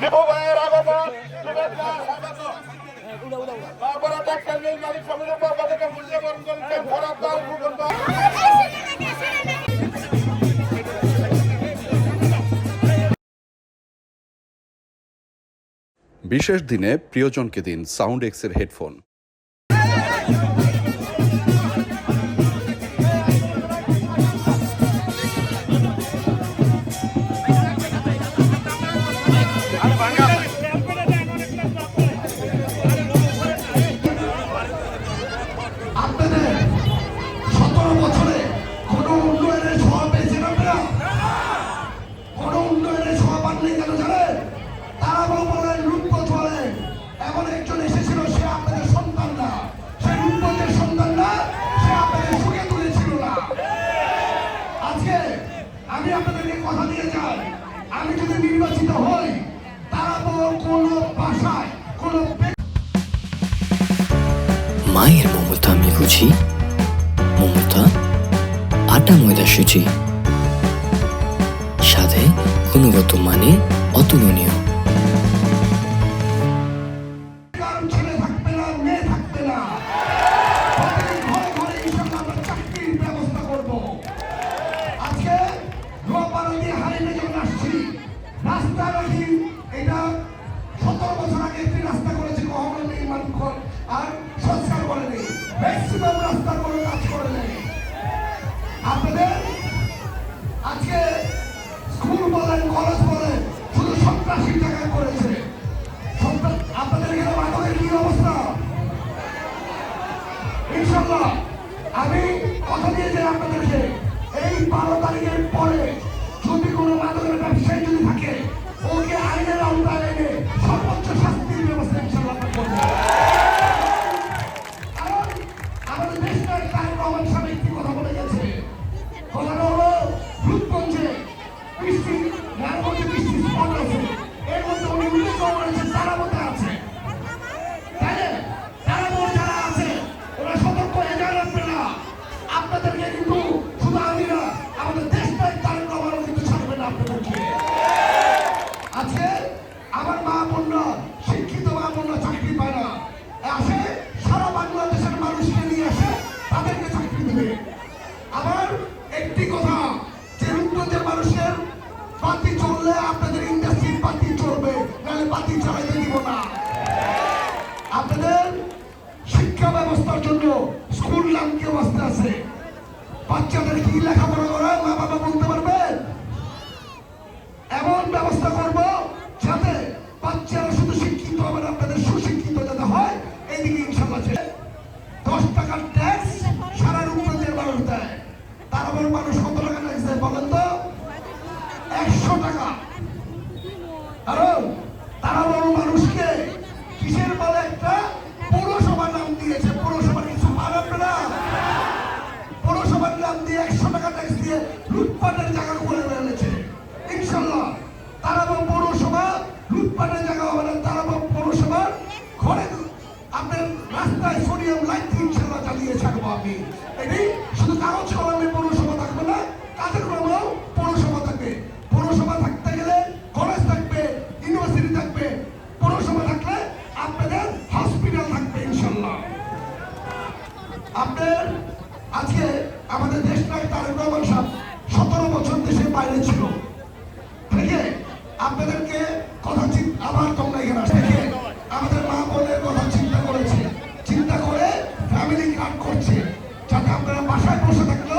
দীপু ভাইয়ের আগমন শুভেচ্ছা স্বাগত। তারপরে ডাক্তার নীল মালিক সমিতির পক্ষ থেকে মূল্যবরণ করেছেন ফরাদ্দার ভূগোল। বিশেষ দিনে প্রিয়জনকে দিন সাউন্ড এক্সের হেডফোন। আপনাদের 17 বছরে কোনো উন্নয়নের ছোঁয়া পেয়েছেন আপনারা? কোনো উন্নয়নের ছোঁয়া পাননি কেন জানেন? তারাবাবু বলেন, লুটপথ বলেন, এমন একজন এসেছিল, সে আপনাদের সন্তান না, সে লুটপথের সন্তান না, সে আপনাদের সুখে তুলেছিল না। আজকে আমি আপনাদেরকে কথা দিয়ে যাই, আমি যদি নির্বাচিত হই, তারাবাবু কোনো ভাষায় কোনো মায়ের মমতা আমি বুঝি, মমতা আটা ময়দা সুজি, স্বাদে গুণগত মানে অতুলনীয়। ছেলে থাকবে না, মেয়ে থাকবে না, ঘরে ঘরে ইনশাআল্লাহ আমরা চাকরির ব্যবস্থা করব। আজকে নোয়াপাড়া দিয়ে হারিয়ে যখন আসছি, রাস্তা রাখি এটা 17 বছর আগে একটি রাস্তা করেছে, কখনো নির্মাণ আর সংস্কার করেনি, ম্যাক্সিমাম রাস্তার কোনো কাজ করে নেই। আপনাদের আজকে স্কুল বলেন, কলেজ বলেন, শুধু সন্ত্রাসী টাকা করেছে। আপনাদের এখানে মাদকের কি অবস্থা? ইনশাআল্লাহ আমি কথা দিয়ে যাই আপনাদেরকে, এই 12 তারিখের পরে যদি কোনো মাদকের ব্যবসায়ী যদি থাকে, ওকে আইনের আওতায় এনে সর্বোচ্চ শাস্তির ব্যবস্থা ইনশাআল্লাহ করবো। কারণ আমাদের দেশটা তারেক রহমান সাহেব একটি কথা বলে গেছে, কথাটা হলো রূপগঞ্জে বৃষ্টি, নারায়ণগঞ্জে বৃষ্টি স্পট আছে, এর মধ্যে উনি উল্লেখ করেছেন তারাবতে আছে। তাই না? তারাবত যারা আছে ওরা সতর্ক হয়ে যান আপনারা। আপনাদেরকে কিন্তু শুধু আমি না, আমাদের দেশটাই তারেক রহমান কিন্তু ছাড়বে না আপনাদেরকে। আজকে আমার মা বোনরা, শিক্ষিত মা বোনরা চাকরি পায় না, আসে সারা বাংলাদেশের মানুষকে নিয়ে আসে, তাদেরকে চাকরি দেবে। আবার একটি কথা, যে রূপগঞ্জের মানুষের বাতি চললে আপনাদের ইন্ডাস্ট্রির বাতি চলবে, নাহলে বাতি চালাইতে দিব না। আপনাদের শিক্ষা ব্যবস্থার জন্য স্কুল নাম কি অবস্থা আছে? বাচ্চাদের কি লেখাপড়া করায় মা বাবা বলতে পারবেন? এমন ব্যবস্থা করব যাতে বাচ্চারা শুধু শিক্ষিত হবে না, আপনাদের সুশিক্ষিত যাতে হয়, এইদিকে ইনশাআল্লাহ। 10 টাকার ট্যাক্স সারা রূপগঞ্জের মানুষ দেয়, তারপর মানুষ কত টাকা ট্যাক্স দেয় বলেন তো? 100 টাকা। কারণ তারা বড় মানুষকে কিসের বলে একটা পৌরসভার নাম দিয়েছে, পৌরসভার কিছু পান আপনারা? পৌরসভার নাম দিয়ে 100 টাকা ট্যাক্স দিয়ে লুটপাটের জায়গা করে ফেলেছে। ইনশাআল্লাহ তারাবাবু পৌরসভা লুটপাটের জায়গা হবে না, তারাবাবু পৌরসভার ঘরে আপনার রাস্তায় সোডিয়াম লাইট ইনশাআল্লাহ চালিয়ে ছাড়বো আমি। এটি শুধু কাগজ কলমে পৌরসভা থাকবে না, কাজের কলমেও পৌরসভা থাকবে। পৌরসভা থাকতে গেলে কলেজ থাকবে, ইউনিভার্সিটি থাকবে, পৌরসভা থাকলে আপনাদের হসপিটাল থাকবে ইনশাআল্লাহ। আপনার আজকে আমাদের দেশটাই তারেক রহমান সাহেব 17 বছর দেশের বাইরে ছিল, ঠিক আছে? আপনাদেরকে কথা আবার তোমরা এখানে আসে আমাদের মা বোনের কথা চিন্তা করেছে, চিন্তা করে ফ্যামিলি কার্ড করছে, যাতে আপনারা বাসায় বসে থাকলে